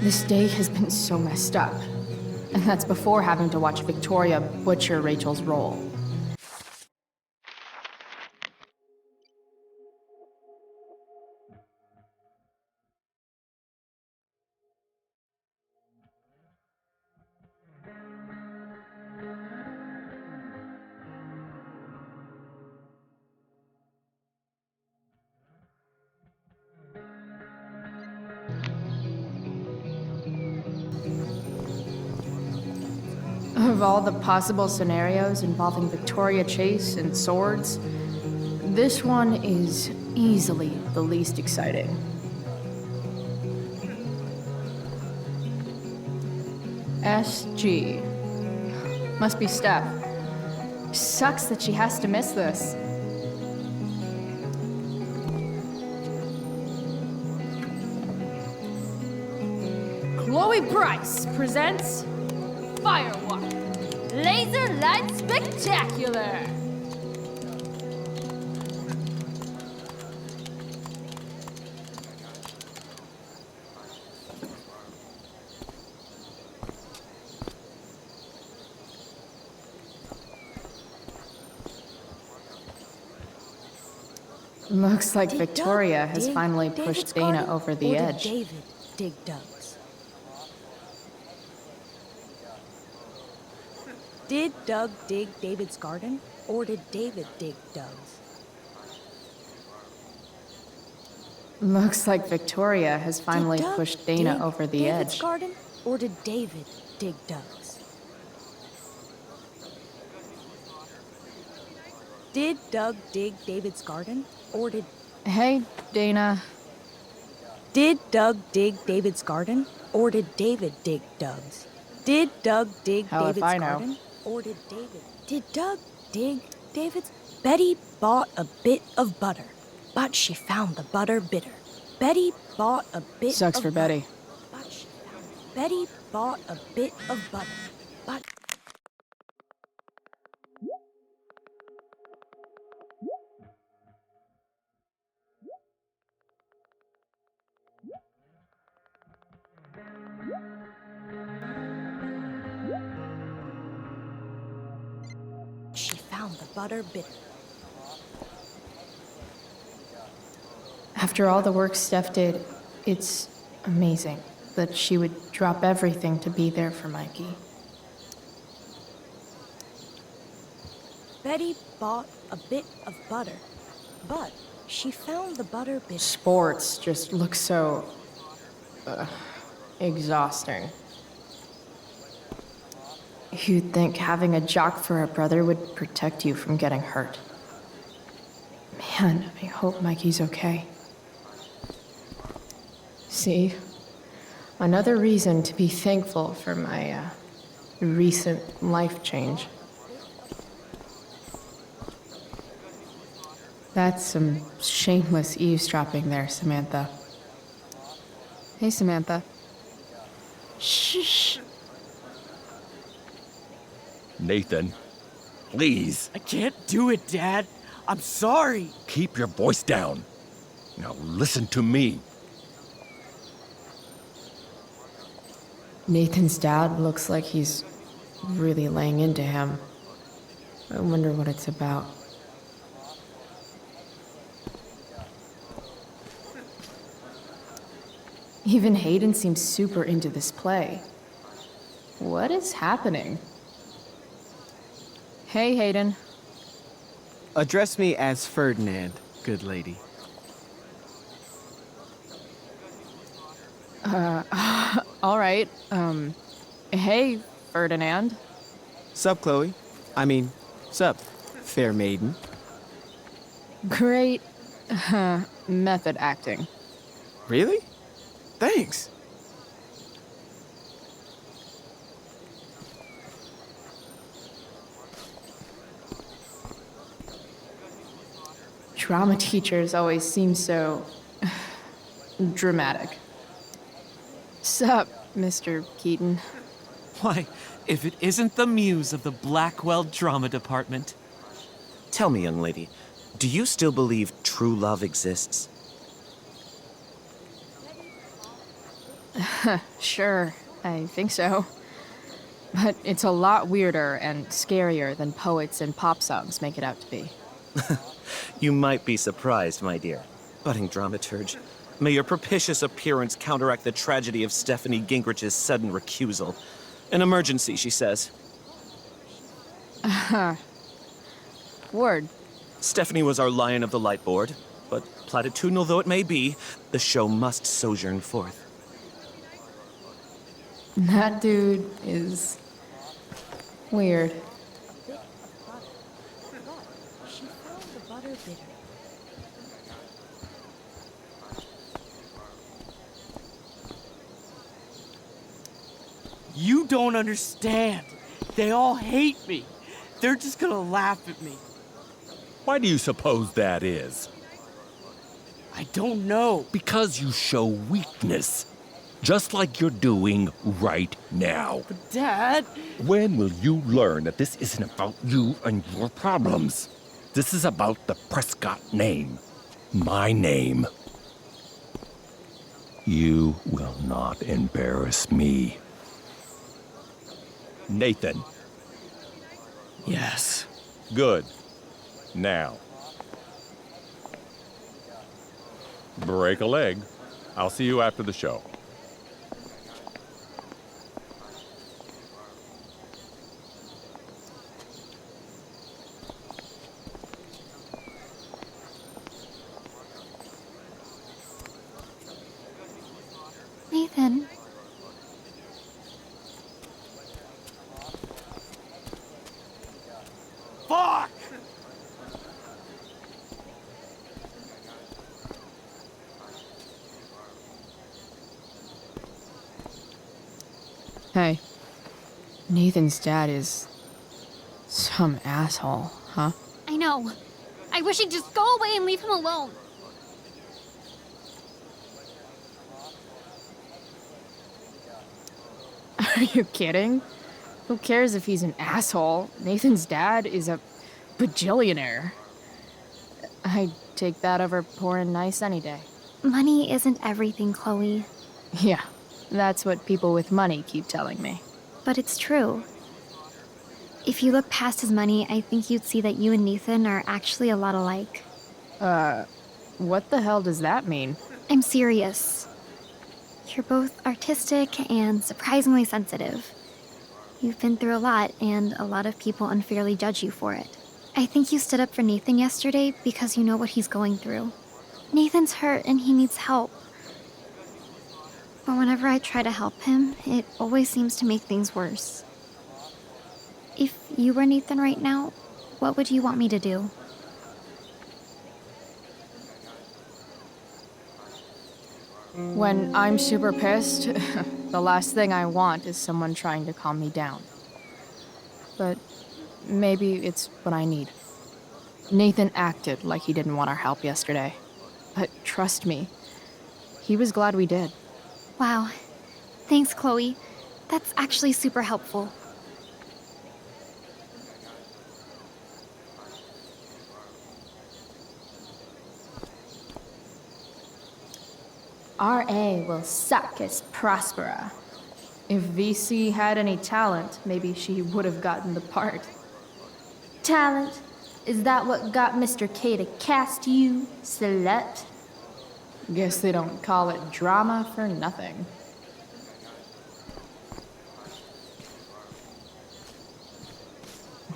This day has been so messed up. And that's before having to watch Victoria butcher Rachel's role. Of all the possible scenarios involving Victoria Chase and swords, this one is easily the least exciting. SG. Must be Steph. Sucks that she has to miss this. Chloe Price presents Firewalk. Laser Light Spectacular! Looks like Victoria has finally pushed Dana over the edge. David dig Doug's? Did Doug dig David's garden, or did David dig Doug's? Looks like Victoria has finally pushed Dana over the David's edge. Garden, or did David dig Doug's? Did Doug dig David's garden, or did... Hey, Dana. Did Doug dig David's garden, or did David dig Doug's? Did Doug dig Hell if David's I know. garden, or did David... Did Doug dig David's... Betty bought a bit of butter, but she found the butter bitter. Betty bought a bit Sucks of for butter, Betty. but she found... Betty bought a bit of butter, but... She found the butter bitter. After all the work Steph did, it's amazing that she would drop everything to be there for Mikey. Betty bought a bit of butter, but she found the butter bitter. Sports just look so... exhausting. You'd think having a jock for a brother would protect you from getting hurt. Man, I hope Mikey's okay. See? Another reason to be thankful for my, recent life change. That's some shameless eavesdropping there, Samantha. Hey, Samantha. Shh. Nathan, please. I can't do it, Dad. I'm sorry. Keep your voice down. Now listen to me. Nathan's dad looks like he's really laying into him. I wonder what it's about. Even Hayden seems super into this play. What is happening? Hey, Hayden. Address me as Ferdinand, good lady. All right. Hey, Ferdinand. Sup, Chloe? Sup, fair maiden. Great, method acting. Really? Thanks. Drama teachers always seem so... dramatic. Sup, Mr. Keaton? Why, if it isn't the muse of the Blackwell Drama Department. Tell me, young lady, do you still believe true love exists? Sure, I think so. But it's a lot weirder and scarier than poets and pop songs make it out to be. You might be surprised, my dear. Budding dramaturge, may your propitious appearance counteract the tragedy of Stephanie Gingrich's sudden recusal. An emergency, she says. Word. Stephanie was our lion of the light board, but platitudinal though it may be, the show must sojourn forth. That dude is weird. She found the butter bitter. You don't understand. They all hate me. They're just gonna laugh at me. Why do you suppose that is? I don't know. Because you show weakness. Just like you're doing right now. But Dad... When will you learn that this isn't about you and your problems? This is about the Prescott name. My name. You will not embarrass me. Nathan. Yes. Good. Now. Break a leg. I'll see you after the show. Nathan. Fuck! Hey. Nathan's dad is some asshole, huh? I know. I wish he'd just go away and leave him alone. Are you kidding? Who cares if he's an asshole? Nathan's dad is a bajillionaire. I'd take that over poor and nice any day. Money isn't everything, Chloe. Yeah, that's what people with money keep telling me. But it's true. If you look past his money, I think you'd see that you and Nathan are actually a lot alike. What the hell does that mean? I'm serious. You're both artistic and surprisingly sensitive. You've been through a lot, and a lot of people unfairly judge you for it. I think you stood up for Nathan yesterday because you know what he's going through. Nathan's hurt and he needs help. But whenever I try to help him, it always seems to make things worse. If you were Nathan right now, what would you want me to do? When I'm super pissed, the last thing I want is someone trying to calm me down. But maybe it's what I need. Nathan acted like he didn't want our help yesterday. But trust me, he was glad we did. Wow. Thanks, Chloe. That's actually super helpful. RA will suck as Prospera. If VC had any talent, maybe she would have gotten the part. Talent? Is that what got Mr. K to cast you, slut? Guess they don't call it drama for nothing.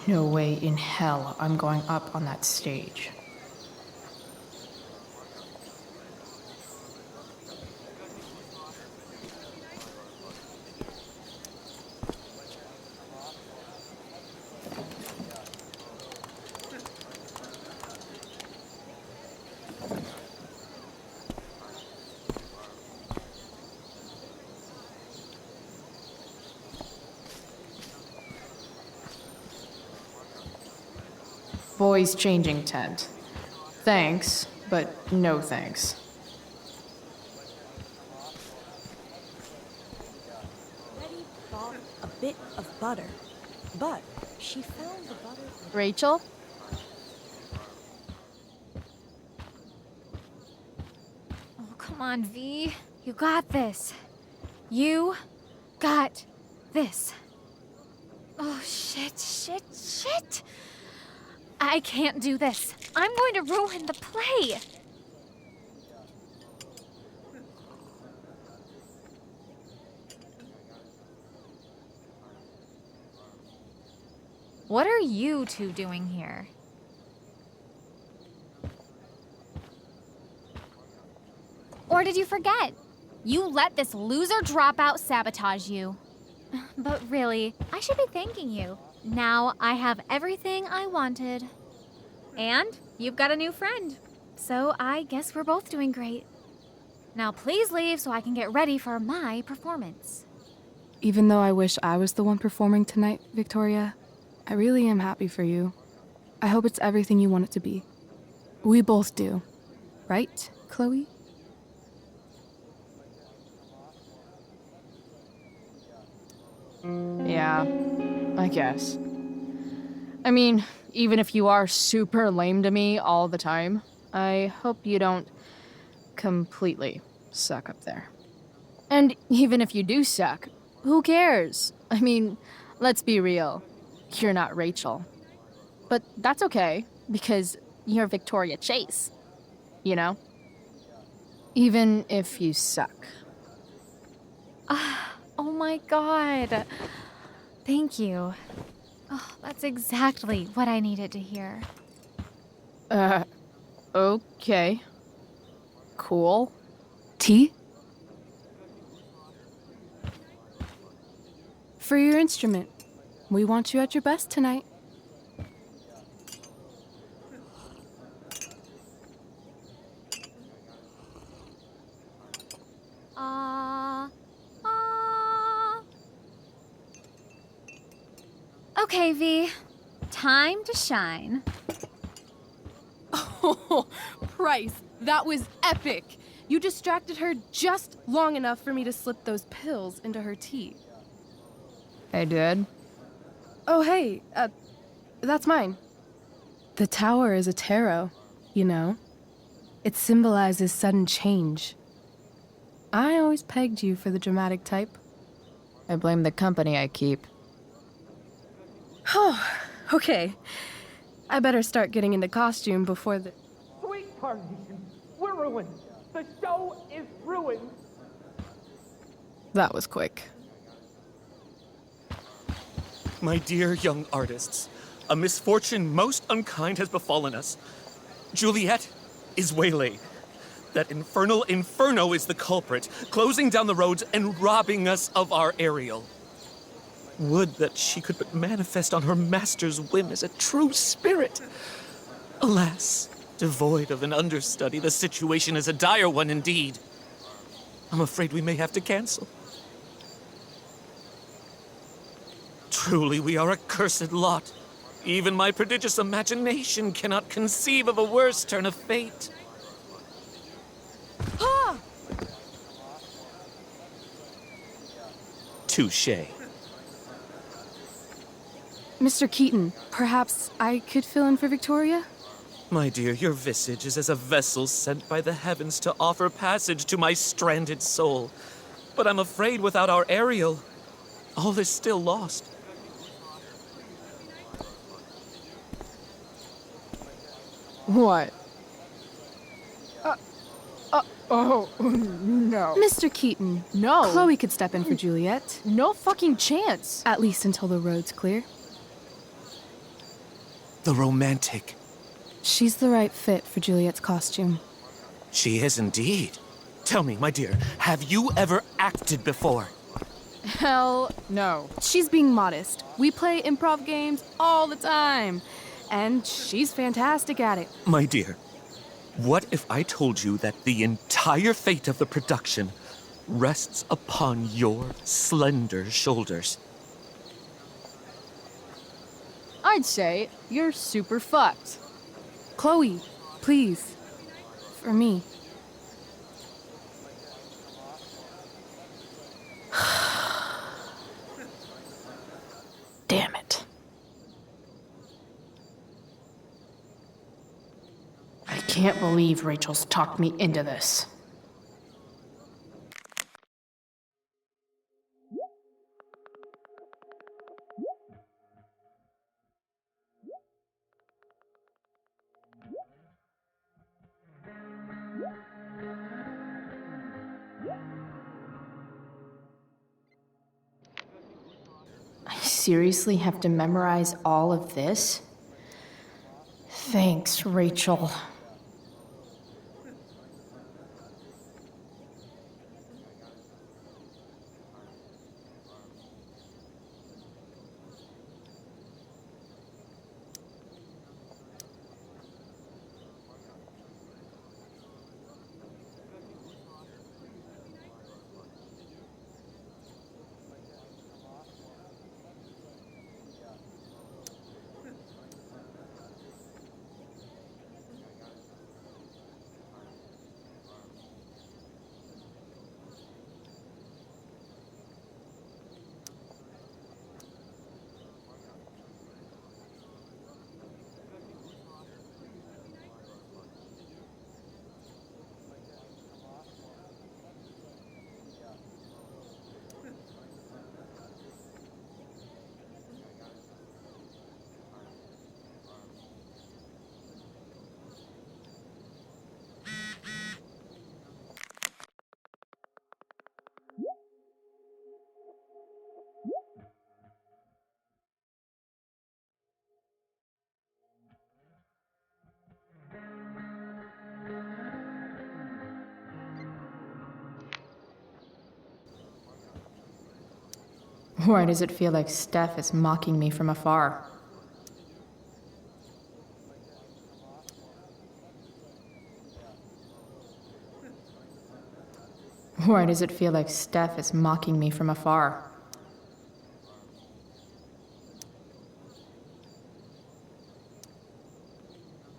No way in hell I'm going up on that stage. Boys changing tent. Thanks, but no thanks. Betty bought a bit of butter, but she found the butter. Rachel? Oh, come on, V. You got this. You got this. Oh, shit. I can't do this. I'm going to ruin the play. What are you two doing here? Or did you forget? You let this loser dropout sabotage you. But really, I should be thanking you. Now I have everything I wanted. And you've got a new friend. So I guess we're both doing great. Now please leave so I can get ready for my performance. Even though I wish I was the one performing tonight, Victoria, I really am happy for you. I hope it's everything you want it to be. We both do. Right, Chloe? Yeah, I guess. I mean, even if you are super lame to me all the time, I hope you don't completely suck up there. And even if you do suck, who cares? I mean, let's be real. You're not Rachel. But that's okay, because you're Victoria Chase. You know? Even if you suck. Oh my god. Thank you. Oh, that's exactly what I needed to hear. Okay. Cool. Tea? For your instrument. We want you at your best tonight. Okay, V. Time to shine. Oh, Price, that was epic. You distracted her just long enough for me to slip those pills into her tea. I did. Oh, hey, that's mine. The tower is a tarot, you know? It symbolizes sudden change. I always pegged you for the dramatic type. I blame the company I keep. Oh, okay. I better start getting into costume before the... Sweet Carnation, we're ruined. The show is ruined. That was quick. My dear young artists, a misfortune most unkind has befallen us. Juliet is waylaid. That infernal inferno is the culprit, closing down the roads and robbing us of our Ariel. Would that she could but manifest on her master's whim as a true spirit. Alas, devoid of an understudy, the situation is a dire one indeed. I'm afraid we may have to cancel. Truly, we are a cursed lot. Even my prodigious imagination cannot conceive of a worse turn of fate. Ah! Touché. Mr. Keaton, perhaps I could fill in for Victoria? My dear, your visage is as a vessel sent by the heavens to offer passage to my stranded soul. But I'm afraid without our Ariel, all is still lost. What? Oh, no. Mr. Keaton. No. Chloe could step in for Juliet. No fucking chance. At least until the road's clear. The romantic. She's the right fit for Juliet's costume. She is indeed. Tell me, my dear, have you ever acted before? Hell no. She's being modest. We play improv games all the time. And she's fantastic at it. My dear, what if I told you that the entire fate of the production rests upon your slender shoulders? I'd say you're super fucked. Chloe, please. For me. Damn it. I can't believe Rachel's talked me into this. seriously have to memorize all of this? Thanks, Rachel. Why does it feel like Steph is mocking me from afar? Why does it feel like Steph is mocking me from afar?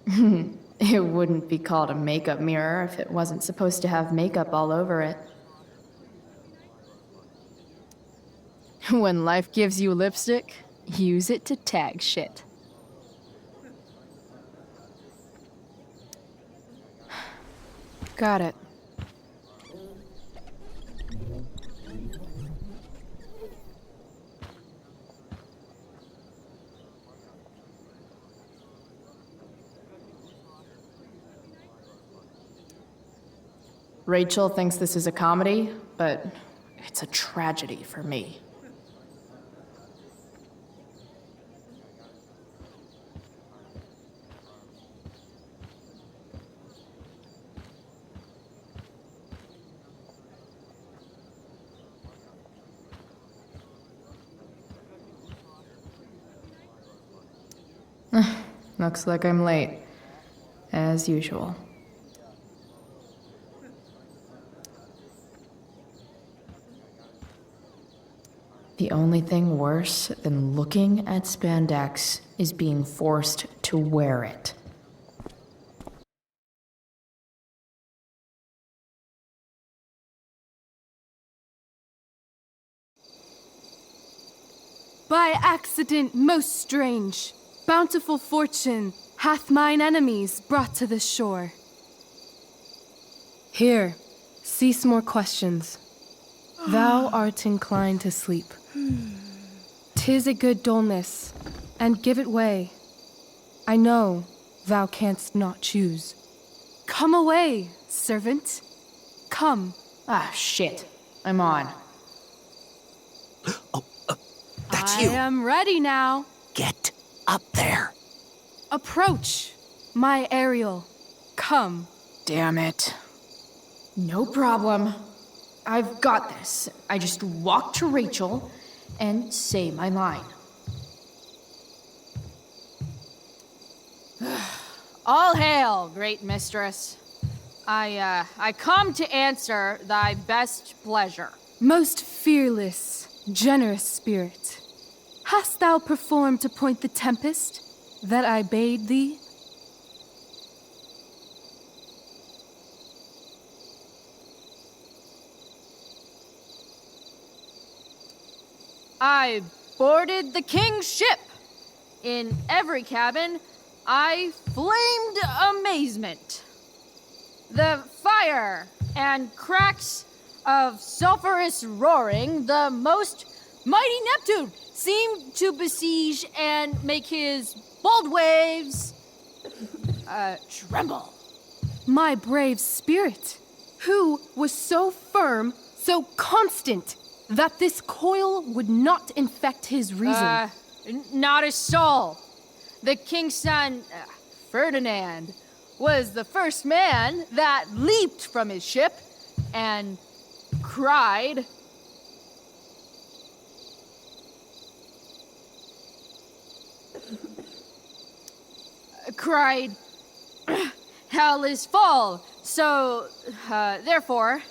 It wouldn't be called a makeup mirror if it wasn't supposed to have makeup all over it. When life gives you lipstick, use it to tag shit. Got it. Rachel thinks this is a comedy, but it's a tragedy for me. Looks like I'm late, as usual. The only thing worse than looking at spandex is being forced to wear it. By accident most strange, bountiful fortune hath mine enemies brought to this shore. Here, cease more questions. Thou art inclined to sleep. 'Tis a good dullness, and give it way. I know thou canst not choose. Come away, servant. Come. Ah, shit. I'm on. That's you. I am ready now. Get up there. Approach, my Ariel. Come. Damn it. No problem. I've got this. I just walk to Rachel and say my line. All hail, great mistress. I come to answer thy best pleasure. Most fearless, generous spirit, hast thou performed to point the tempest that I bade thee? I boarded the king's ship. In every cabin, I flamed amazement. The fire and cracks of sulphurous roaring, the most mighty Neptune seemed to besiege and make his bold waves tremble. My brave spirit, who was so firm, so constant, that this coil would not infect his reason. Not a soul. The king's son, Ferdinand, was the first man that leaped from his ship and cried. Cried, hell is full. So, therefore,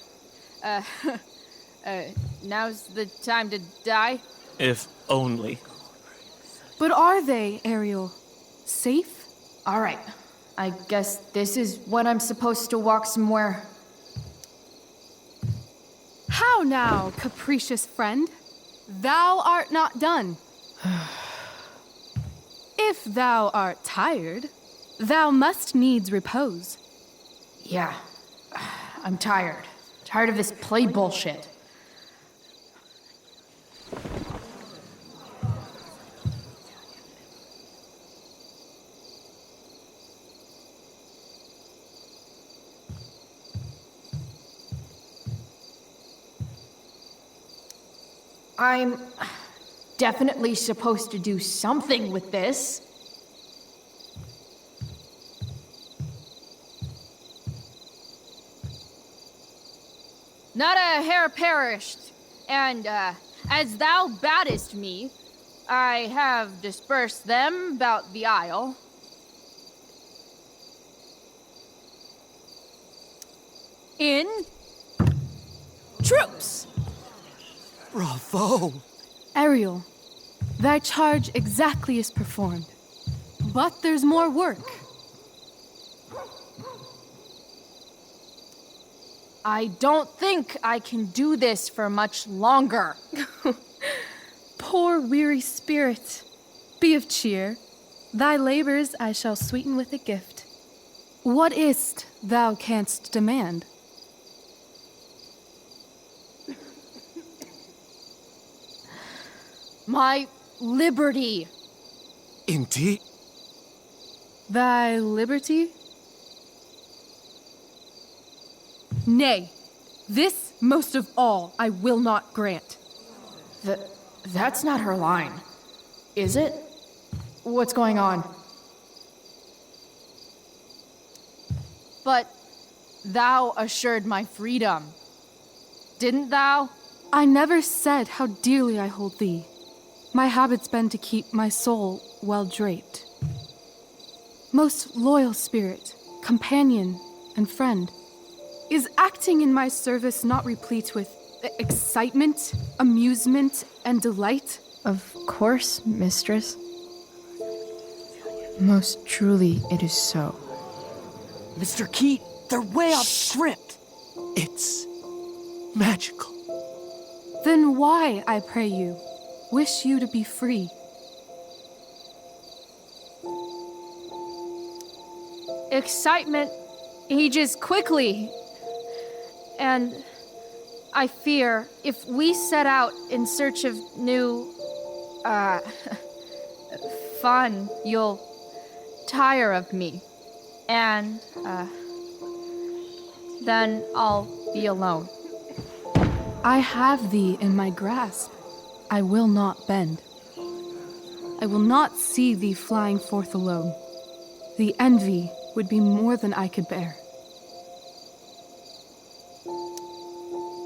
now's the time to die. If only. But are they, Ariel? Safe? All right. I guess this is when I'm supposed to walk somewhere. How now, capricious friend? Thou art not done. If thou art tired, thou must needs repose. Yeah. I'm tired. Tired of this play bullshit. I'm definitely supposed to do something with this. Not a hair perished, and as thou badest me, I have dispersed them about the isle. In troops! Bravo! Ariel, thy charge exactly is performed. But there's more work. I don't think I can do this for much longer. Poor weary spirit. Be of cheer. Thy labors I shall sweeten with a gift. What is't thou canst demand? My liberty. Indeed? Thy liberty? Nay, this most of all I will not grant. That's not her line, is it? What's going on? But thou assured my freedom, didn't thou? I never said how dearly I hold thee. My habit's been to keep my soul well draped. Most loyal spirit, companion, and friend, is acting in my service not replete with excitement, amusement, and delight? Of course, mistress. Most truly it is so. Mr. Keat, they're way off script. It's magical. Then why, I pray you, wish you to be free? Excitement ages quickly. And I fear if we set out in search of new, fun, you'll tire of me. And, then I'll be alone. I have thee in my grasp. I will not bend. I will not see thee flying forth alone. The envy would be more than I could bear.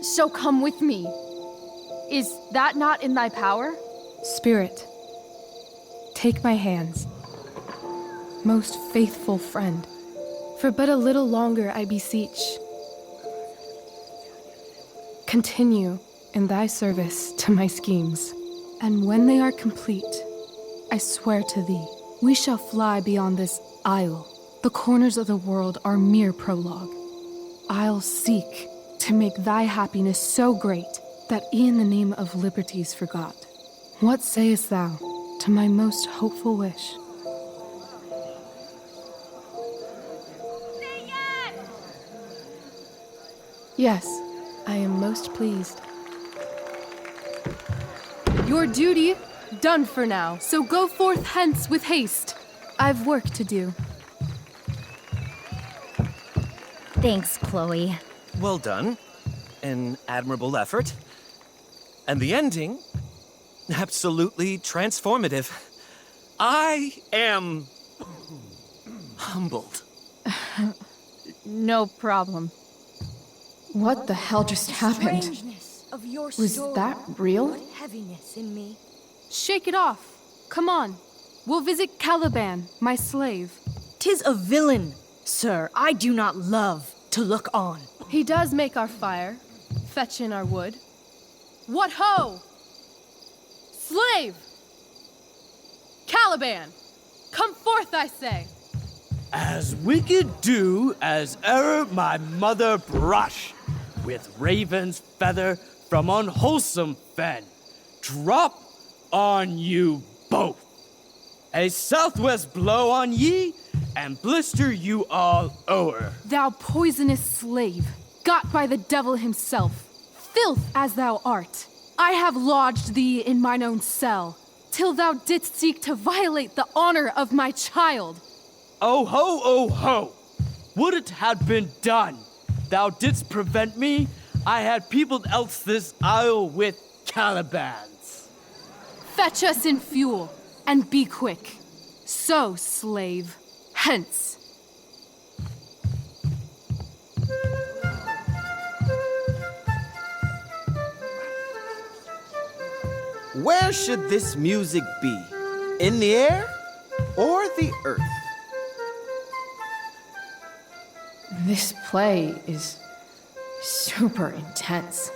So come with me. Is that not in thy power? Spirit, take my hands. Most faithful friend, for but a little longer I beseech. Continue in thy service to my schemes, and when they are complete, I swear to thee, we shall fly beyond this isle. The corners of the world are mere prologue. I'll seek to make thy happiness so great that e'en the name of liberty's forgot. What sayest thou to my most hopeful wish? Say yes! Yes, I am most pleased. Your duty done for now, so go forth hence with haste. I've work to do. Thanks, Chloe. Well done. An admirable effort. And the ending, absolutely transformative. I am humbled. No problem. What the hell just happened? Strangeness of your Was story that real? put heaviness in me. Shake it off. Come on. We'll visit Caliban, my slave. 'Tis a villain, sir, I do not love to look on. He does make our fire, fetch in our wood. What ho! Slave! Caliban! Come forth, I say! As wicked do as e'er my mother brush, with raven's feather from unwholesome fen, drop on you both. A southwest blow on ye, and blister you all o'er. Thou poisonous slave, got by the devil himself, filth as thou art, I have lodged thee in mine own cell, till thou didst seek to violate the honor of my child. Oh ho, oh ho! Would it had been done! Thou didst prevent me, I had peopled else this isle with Calibans. Fetch us in fuel, and be quick. So, slave, hence. Where should this music be? In the air or the earth? This play is super intense.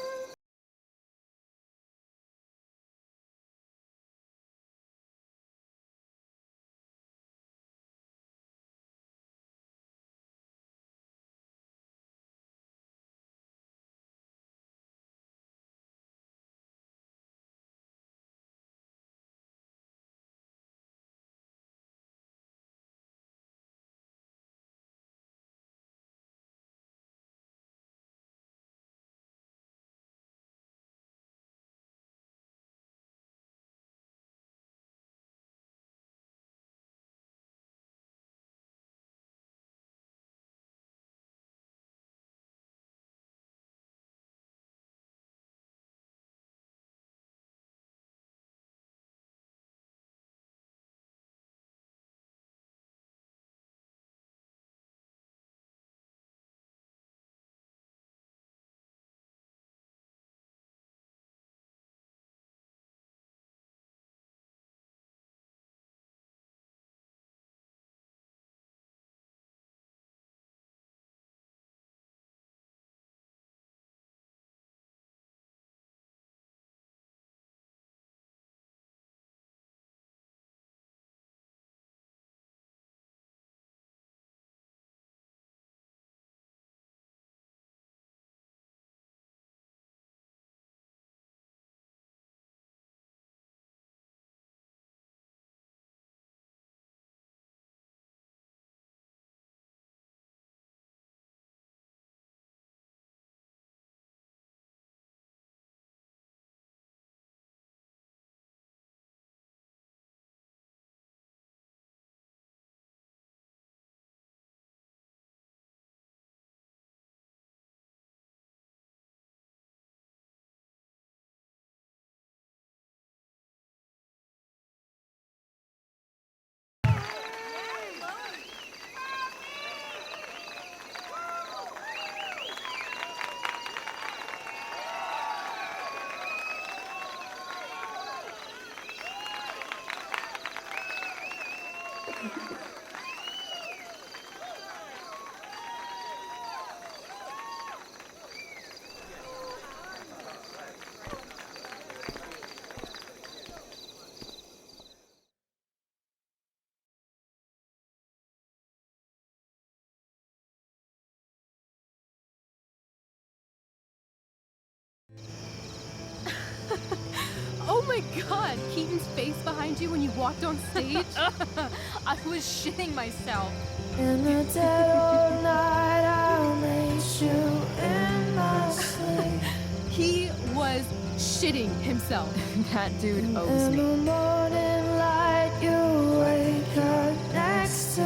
Oh my god, Keaton's face behind you when you walked on stage? I was shitting myself. In the dead of night, I'll meet you in my sleep. He was shitting himself. That dude owes In me. the morning light, you wake up next to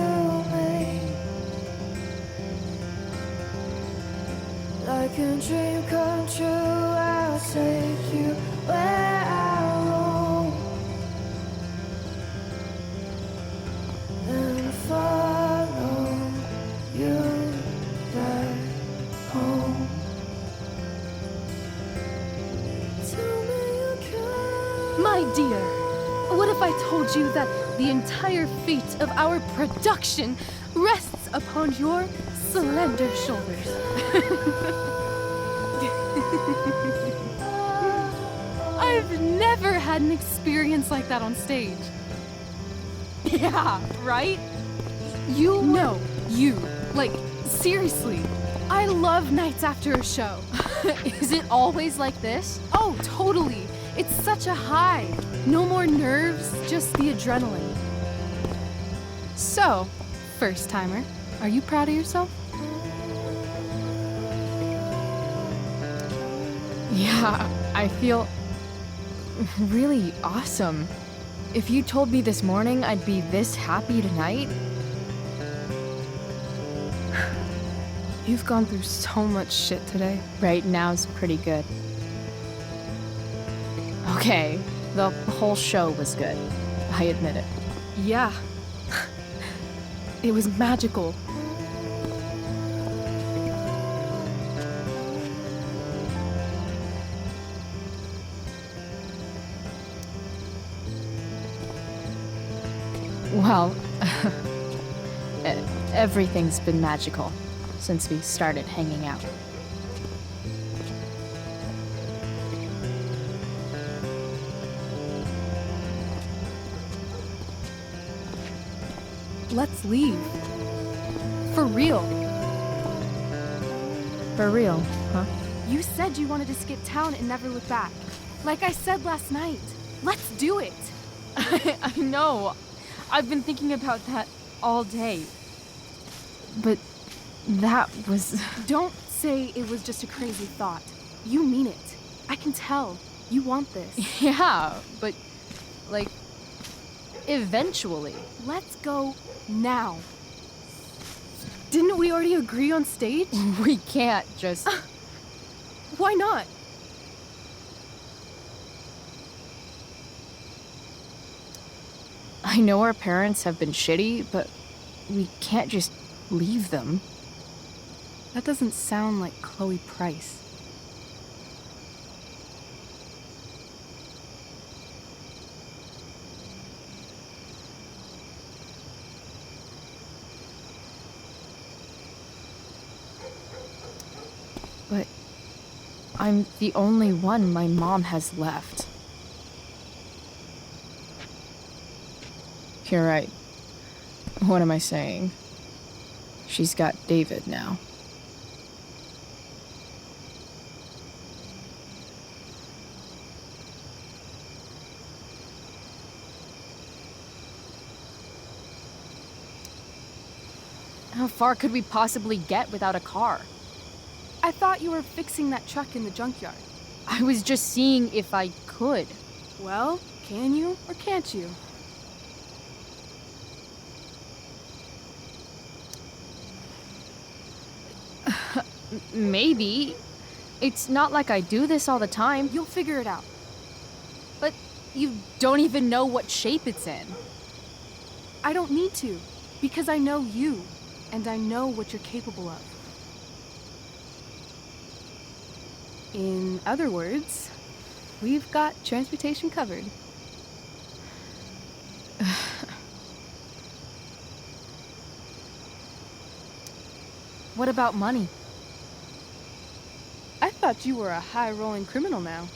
me. Like like a dream come true. I'll take you where I roam and follow you back home. Tell me you can. My dear, what if I told you that the entire fate of our production rests upon your slender shoulders? I've never had an experience like that on stage. Yeah, right? You? No, you. Like, seriously. I love nights after a show. Is it always like this? Oh, totally. It's such a high. No more nerves, just the adrenaline. So, first timer, are you proud of yourself? Yeah, I feel really awesome. If you told me this morning I'd be this happy tonight. You've gone through so much shit today. Right now's pretty good. Okay, the whole show was good. I admit it. Yeah. It was magical. Well, everything's been magical since we started hanging out. Let's leave. For real. For real, huh? You said you wanted to skip town and never look back. Like I said last night. Let's do it. I know. I've been thinking about that all day. But that was... Don't say it was just a crazy thought. You mean it. I can tell. You want this. Yeah, but, like, eventually. Let's go now. Didn't we already agree on stage? We can't just... Why not? I know our parents have been shitty, but we can't just leave them. That doesn't sound like Chloe Price. But I'm the only one my mom has left. You're right. What am I saying? She's got David now. How far could we possibly get without a car? I thought you were fixing that truck in the junkyard. I was just seeing if I could. Well, can you or can't you? Maybe. It's not like I do this all the time. You'll figure it out. But you don't even know what shape it's in. I don't need to, because I know you, and I know what you're capable of. In other words, we've got transportation covered. What about money? I thought you were a high-rolling criminal now.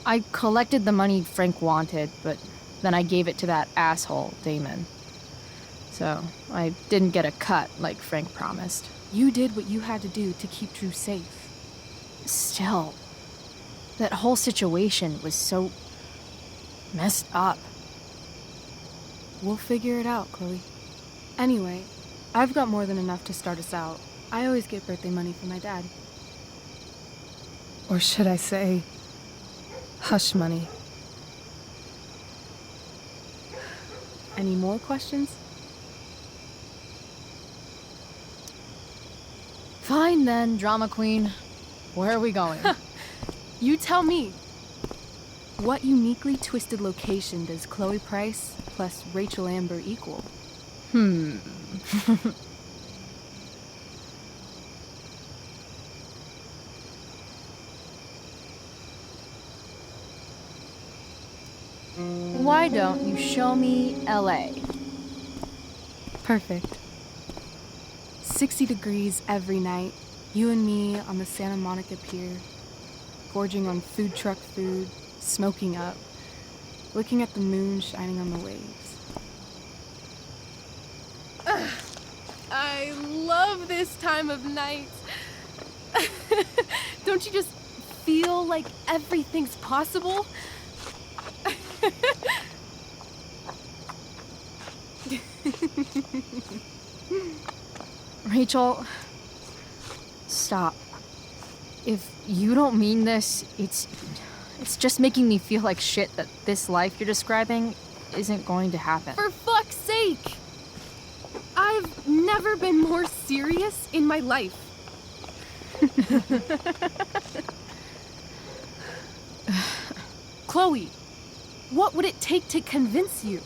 I collected the money Frank wanted, but then I gave it to that asshole, Damon. So, I didn't get a cut like Frank promised. You did what you had to do to keep Drew safe. Still, that whole situation was so messed up. We'll figure it out, Chloe. Anyway, I've got more than enough to start us out. I always get birthday money from my dad. Or should I say, hush money. Any more questions? Fine then, drama queen. Where are we going? You tell me. What uniquely twisted location does Chloe Price plus Rachel Amber equal? Why don't you show me LA? Perfect. 60 degrees every night. You and me on the Santa Monica Pier, gorging on food truck food, smoking up, looking at the moon shining on the waves. I love this time of night. Don't you just feel like everything's possible? Rachel, stop. If you don't mean this, it's just making me feel like shit that this life you're describing isn't going to happen. For fuck's sake! I've never been more serious in my life. Chloe, what would it take to convince you?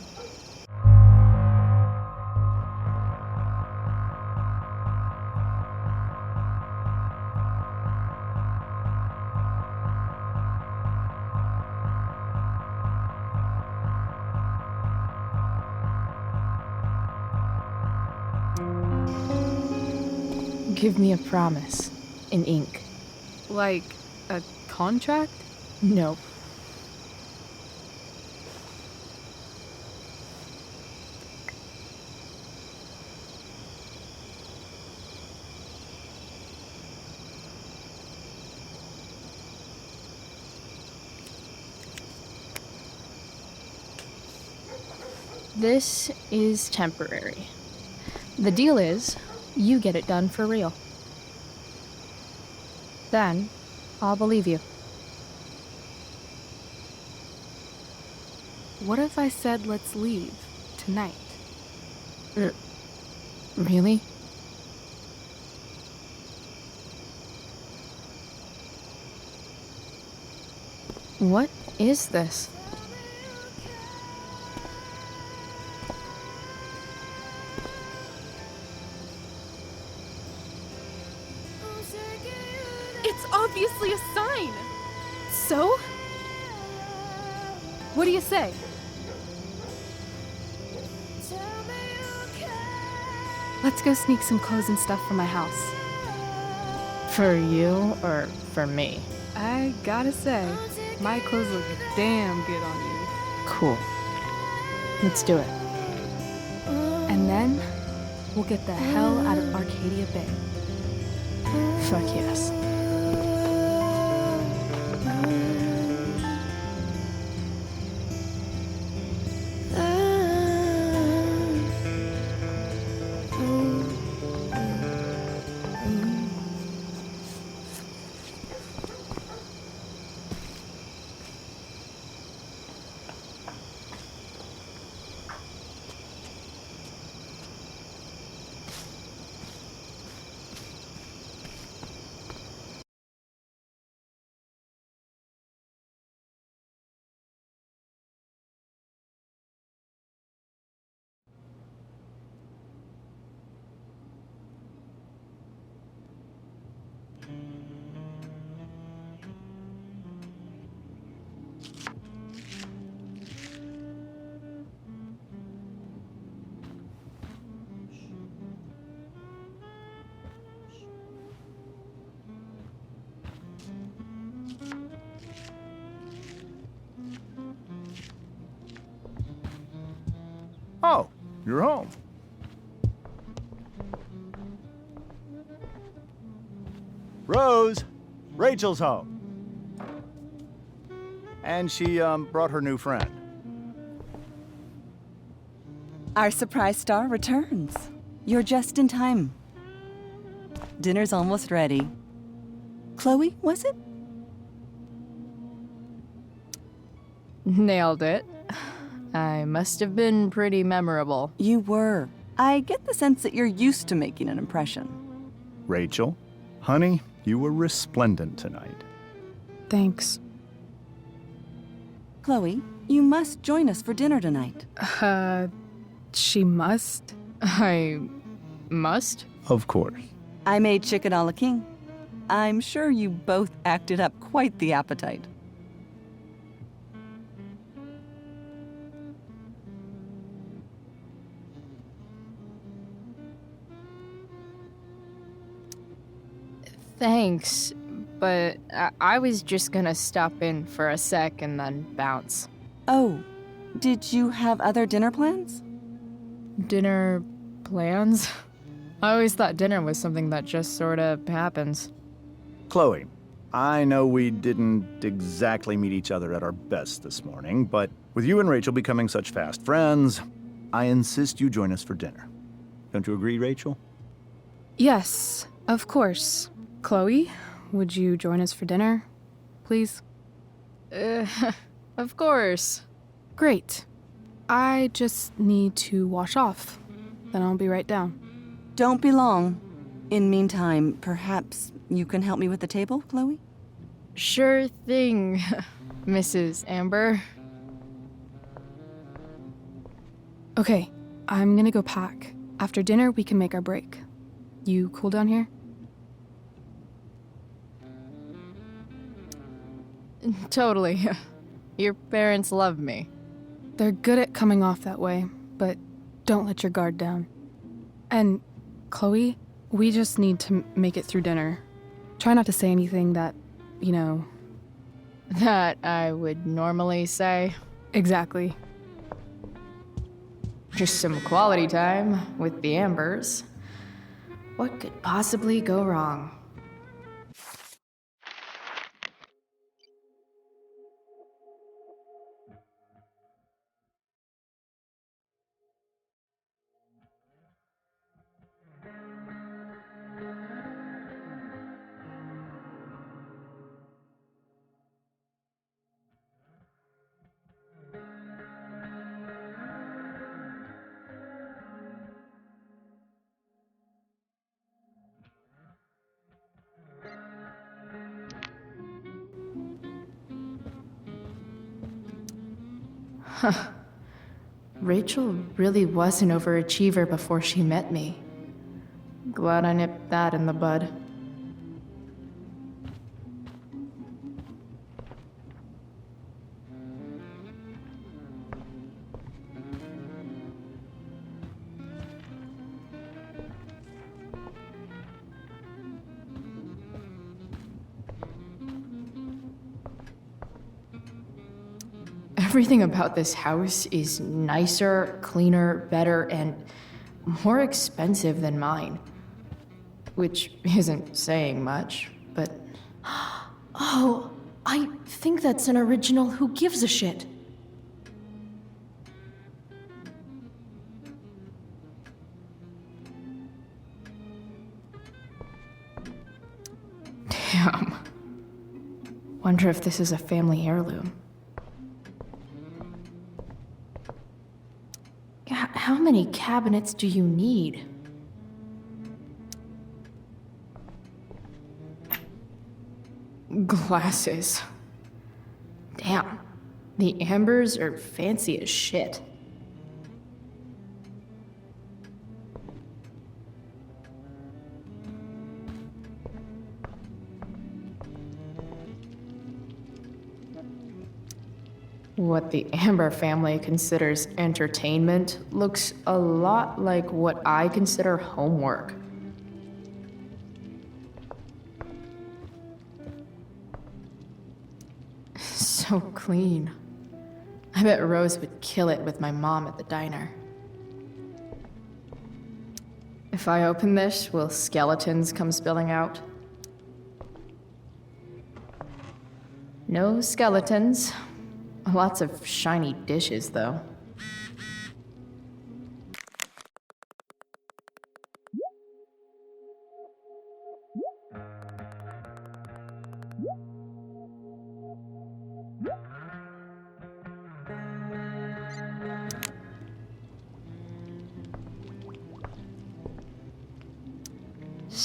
Give me a promise. In ink. Like a contract? Nope. This is temporary. The deal is, you get it done for real. Then, I'll believe you. What if I said let's leave tonight? Really? What is this? It's obviously a sign. So? What do you say? Let's go sneak some clothes and stuff from my house. For you or for me? I gotta say, my clothes look damn good on you. Cool. Let's do it. And then, we'll get the hell out of Arcadia Bay. Fuck yes. Oh, you're home. Rose, Rachel's home. And she, brought her new friend. Our surprise star returns. You're just in time. Dinner's almost ready. Chloe, was it? Nailed it. I must have been pretty memorable. You were. I get the sense that you're used to making an impression. Rachel, honey, you were resplendent tonight. Thanks. Chloe, you must join us for dinner tonight. She must? I must? Of course. I made chicken a la king. I'm sure you both acted up quite the appetite. Thanks, but I was just gonna stop in for a sec and then bounce. Oh, did you have other dinner plans? Dinner plans? I always thought dinner was something that just sorta happens. Chloe, I know we didn't exactly meet each other at our best this morning, but with you and Rachel becoming such fast friends, I insist you join us for dinner. Don't you agree, Rachel? Yes, of course. Chloe, would you join us for dinner, please? Of course. Great. I just need to wash off. Then I'll be right down. Don't be long. In meantime, perhaps you can help me with the table, Chloe? Sure thing, Mrs. Amber. Okay, I'm gonna go pack. After dinner, we can make our break. You cool down here? Totally. Your parents love me. They're good at coming off that way, but don't let your guard down. And, Chloe, we just need to make it through dinner. Try not to say anything that, That I would normally say. Exactly. Just some quality time with the Ambers. What could possibly go wrong? Huh. Rachel really was an overachiever before she met me. Glad I nipped that in the bud. Everything about this house is nicer, cleaner, better, and more expensive than mine. Which isn't saying much, but... Oh, I think that's an original Who Gives a Shit. Damn. Wonder if this is a family heirloom. How many cabinets do you need? Glasses. Damn. The Ambers are fancy as shit. What the Amber family considers entertainment looks a lot like what I consider homework. So clean. I bet Rose would kill it with my mom at the diner. If I open this, will skeletons come spilling out? No skeletons. Lots of shiny dishes, though.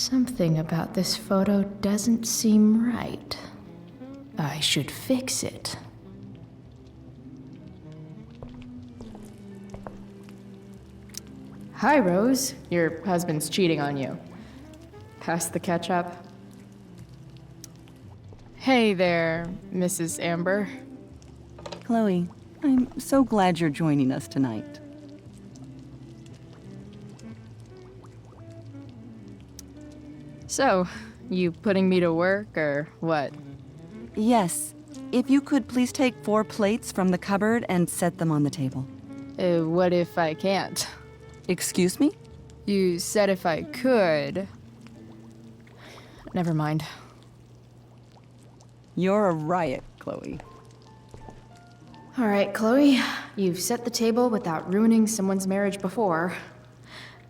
Something about this photo doesn't seem right. I should fix it. Hi, Rose. Your husband's cheating on you. Pass the ketchup. Hey there, Mrs. Amber. Chloe, I'm so glad you're joining us tonight. So, you putting me to work, or what? Yes. If you could please take 4 plates from the cupboard and set them on the table. What if I can't? Excuse me? You said if I could. Never mind. You're a riot, Chloe. All right, Chloe. You've set the table without ruining someone's marriage before.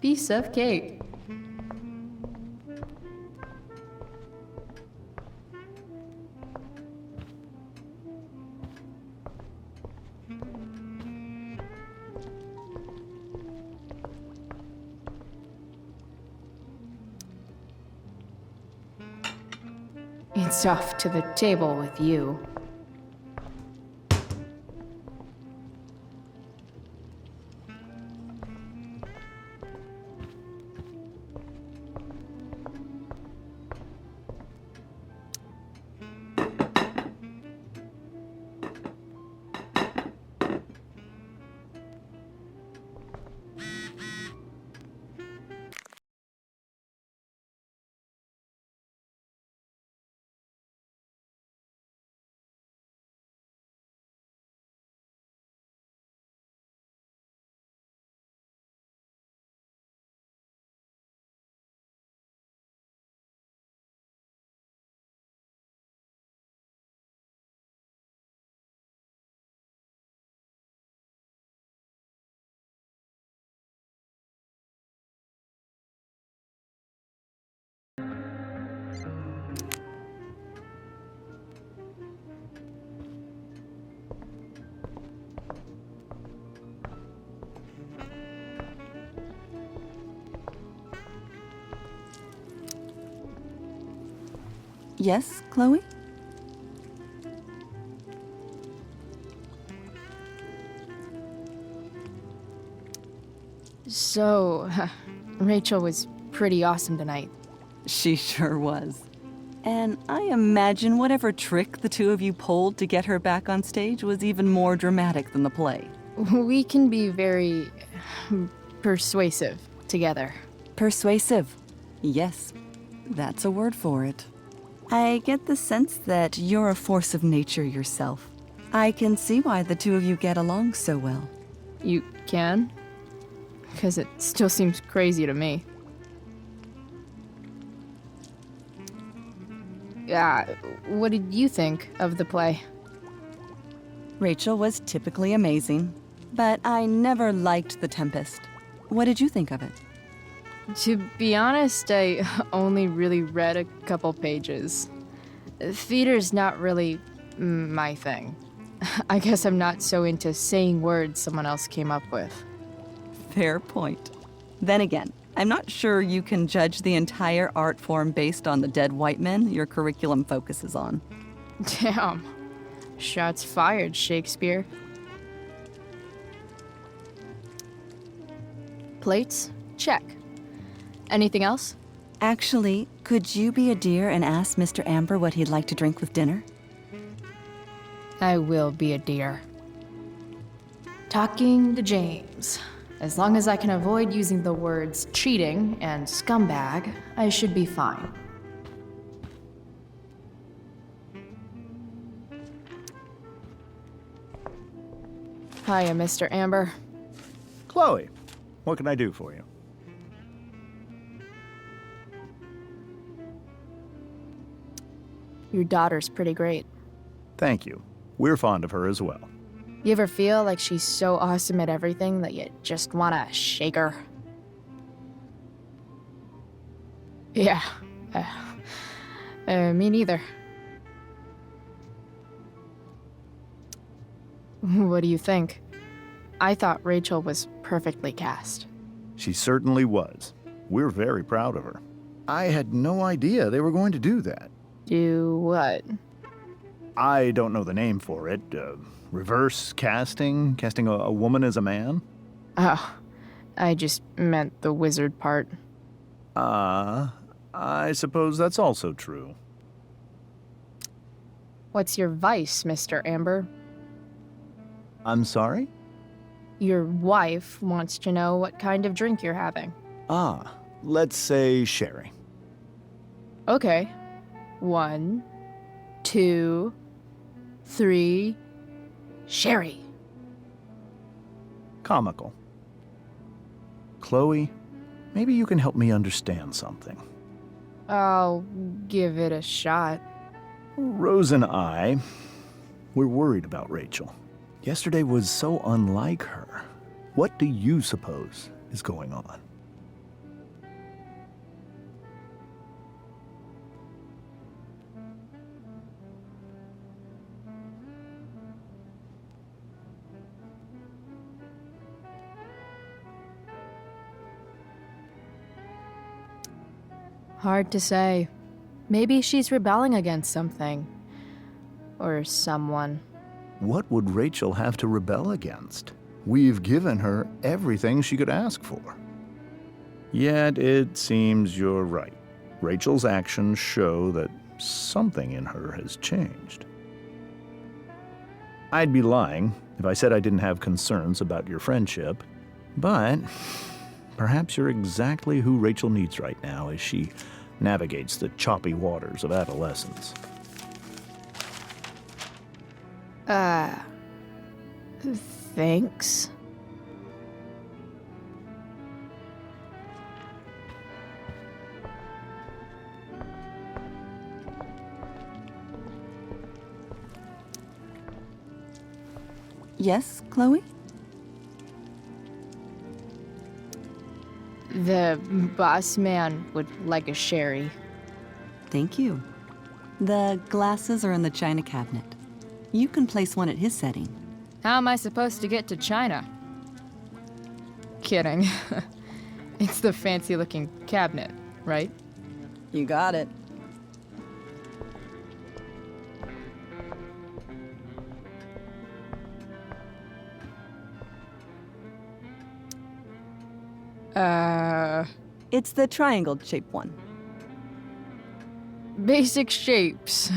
Piece of cake. It's off to the table with you. Yes, Chloe? So, Rachel was pretty awesome tonight. She sure was. And I imagine whatever trick the two of you pulled to get her back on stage was even more dramatic than the play. We can be very persuasive together. Persuasive. Yes, that's a word for it. I get the sense that you're a force of nature yourself. I can see why the two of you get along so well. You can? Because it still seems crazy to me. What did you think of the play? Rachel was typically amazing, but I never liked The Tempest. What did you think of it? To be honest, I only really read a couple pages. Theater's not really my thing. I guess I'm not so into saying words someone else came up with. Fair point. Then again, I'm not sure you can judge the entire art form based on the dead white men your curriculum focuses on. Damn. Shots fired, Shakespeare. Plates? Check. Anything else? Actually, could you be a dear and ask Mr. Amber what he'd like to drink with dinner? I will be a dear. Talking to James. As long as I can avoid using the words cheating and scumbag, I should be fine. Hiya, Mr. Amber. Chloe, what can I do for you? Your daughter's pretty great. Thank you. We're fond of her as well. You ever feel like she's so awesome at everything that you just want to shake her? Yeah. Me neither. What do you think? I thought Rachel was perfectly cast. She certainly was. We're very proud of her. I had no idea they were going to do that. Do what? I don't know the name for it. Reverse casting? Casting a woman as a man? Oh, I just meant the wizard part. I suppose that's also true. What's your vice, Mr. Amber? I'm sorry? Your wife wants to know what kind of drink you're having. Let's say sherry. Okay. 1, 2, 3. Sherry. Comical. Chloe, maybe you can help me understand something. I'll give it a shot. Rose and I, we're worried about Rachel. Yesterday was so unlike her. What do you suppose is going on? Hard to say. Maybe she's rebelling against something. Or someone. What would Rachel have to rebel against? We've given her everything she could ask for. Yet it seems you're right. Rachel's actions show that something in her has changed. I'd be lying if I said I didn't have concerns about your friendship, but perhaps you're exactly who Rachel needs right now as she navigates the choppy waters of adolescence. Thanks. Yes, Chloe? The boss man would like a sherry. Thank you. The glasses are in the china cabinet. You can place one at his setting. How am I supposed to get to China? Kidding. It's the fancy-looking cabinet, right? You got it. It's the triangle-shaped one. Basic shapes.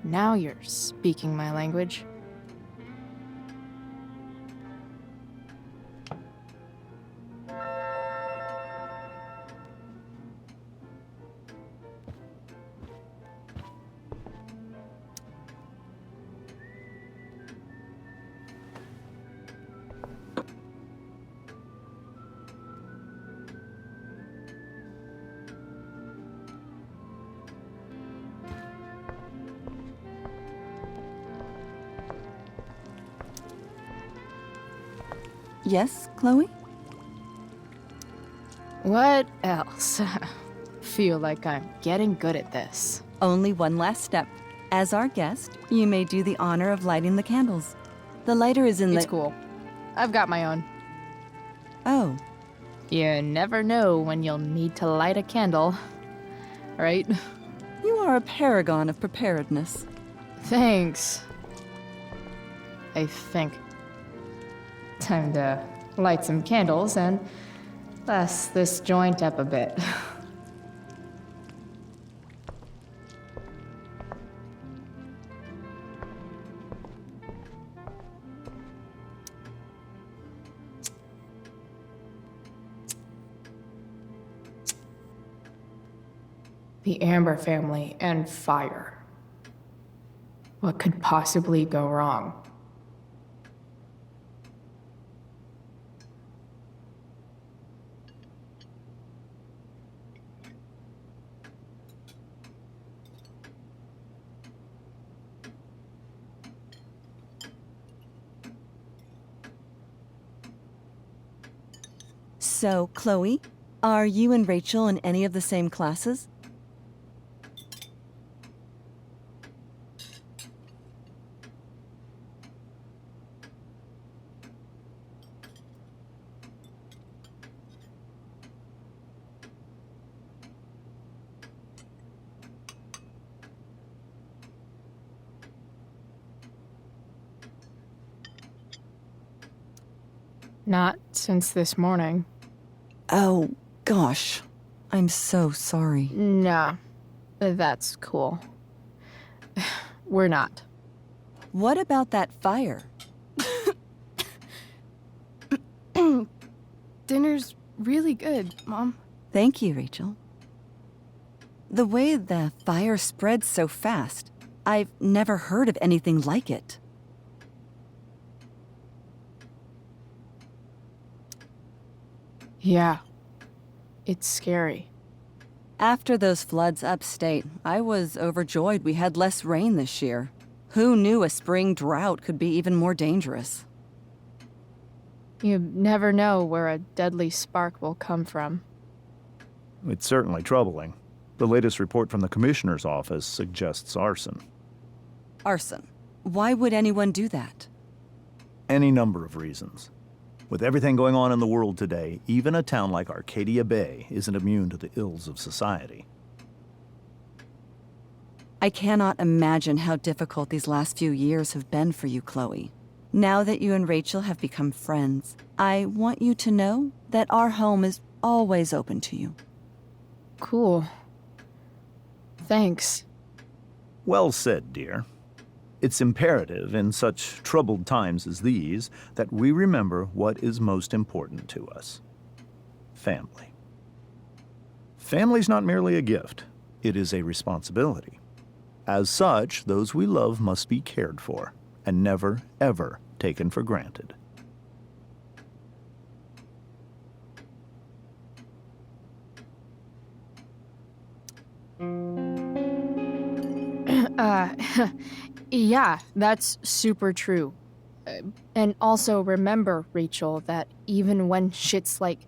Now you're speaking my language. Yes, Chloe? What else? Feel like I'm getting good at this. Only one last step. As our guest, you may do the honor of lighting the candles. The lighter is in the... It's cool. I've got my own. Oh. You never know when you'll need to light a candle, right? You are a paragon of preparedness. Thanks. I think. Time to light some candles and bless this joint up a bit. The Amber family and fire. What could possibly go wrong? So, Chloe, are you and Rachel in any of the same classes? Not since this morning. Oh, gosh. I'm so sorry. Nah, that's cool. We're not. What about that fire? Dinner's really good, Mom. Thank you, Rachel. The way the fire spreads so fast, I've never heard of anything like it. Yeah. It's scary. After those floods upstate, I was overjoyed we had less rain this year. Who knew a spring drought could be even more dangerous? You never know where a deadly spark will come from. It's certainly troubling. The latest report from the Commissioner's office suggests arson. Arson. Why would anyone do that? Any number of reasons. With everything going on in the world today, even a town like Arcadia Bay isn't immune to the ills of society. I cannot imagine how difficult these last few years have been for you, Chloe. Now that you and Rachel have become friends, I want you to know that our home is always open to you. Cool. Thanks. Well said, dear. It's imperative in such troubled times as these that we remember what is most important to us. Family. Family's not merely a gift, it is a responsibility. As such, those we love must be cared for and never, ever taken for granted. Yeah, that's super true. And also remember, Rachel, that even when shit's like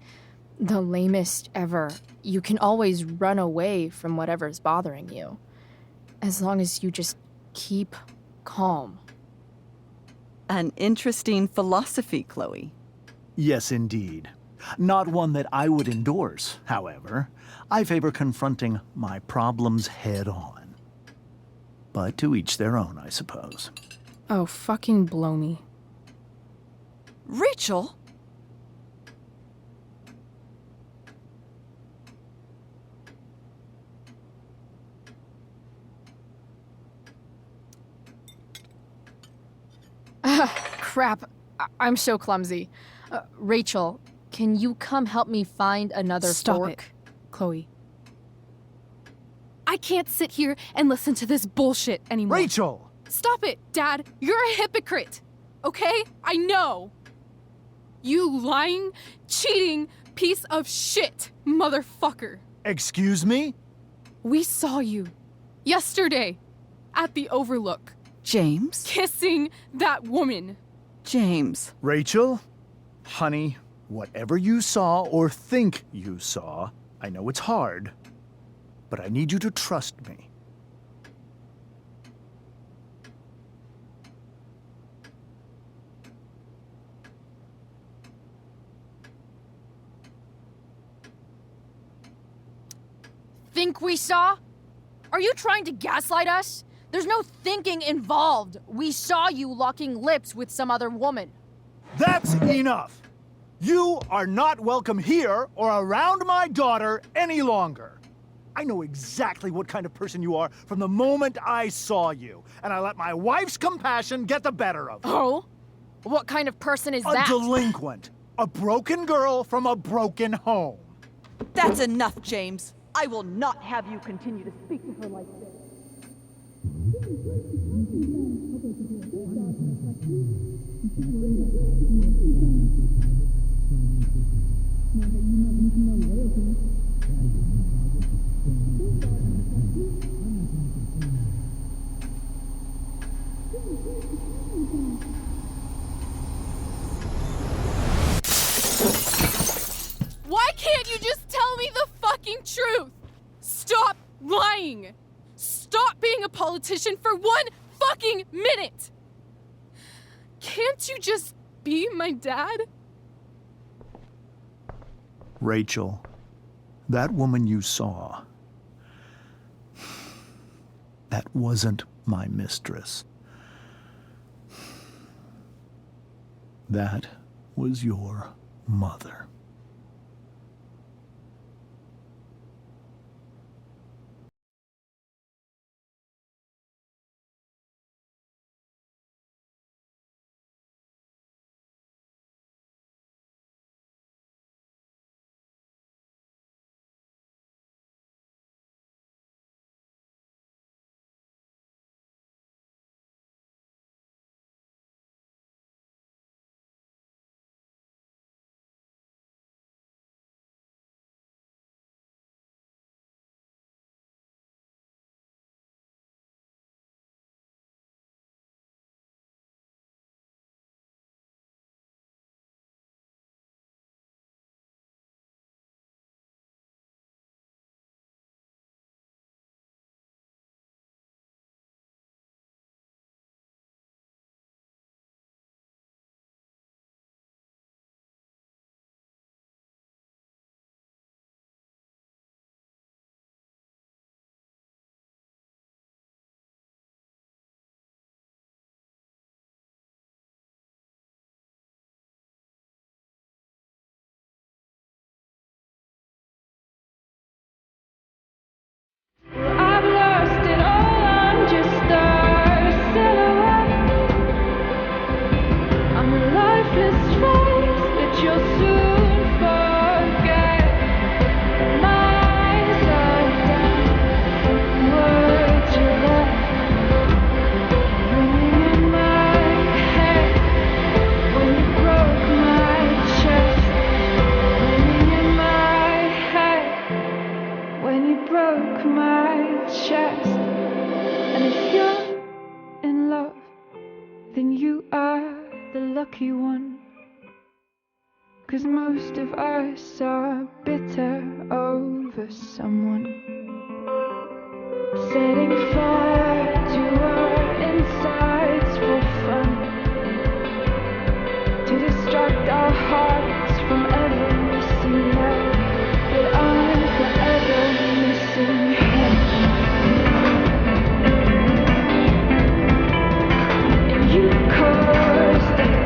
the lamest ever, you can always run away from whatever's bothering you. As long as you just keep calm. An interesting philosophy, Chloe. Yes, indeed. Not one that I would endorse, however. I favor confronting my problems head on. But to each their own, I suppose. Oh, fucking blow me. Rachel? Crap. I'm so clumsy. Rachel, can you come help me find another Stop fork? it, Chloe. I can't sit here and listen to this bullshit anymore. Rachel! Stop it, Dad. You're a hypocrite. Okay? I know. You lying, cheating piece of shit, motherfucker. Excuse me? We saw you yesterday at the Overlook. James? Kissing that woman. James. Rachel? Honey, whatever you saw or think you saw, I know it's hard, but I need you to trust me. Think we saw? Are you trying to gaslight us? There's no thinking involved. We saw you locking lips with some other woman. That's enough! You are not welcome here or around my daughter any longer. I know exactly what kind of person you are from the moment I saw you, and I let my wife's compassion get the better of me. Oh? What kind of person is that? A delinquent. A broken girl from a broken home. That's enough, James. I will not have you continue to speak to her like this. Why can't you just tell me the fucking truth? Stop lying! Stop being a politician for one fucking minute! Can't you just be my dad? Rachel, that woman you saw, that wasn't my mistress. That was your mother. I've lost it all, I'm just a silhouette. I'm a lifeless face that you'll soon forget. Miles are down, words you left, ringing in my head. When you broke my chest, ringing in my head. When you broke my chest. And if you're in love, then you are the lucky one. 'Cause most of us are bitter over someone. Setting fire to our insides for fun, to distract our hearts from ever missing love. But I'm forever missing him. And you caused it.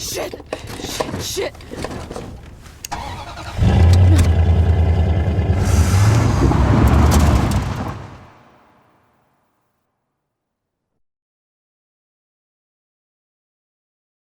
Shit!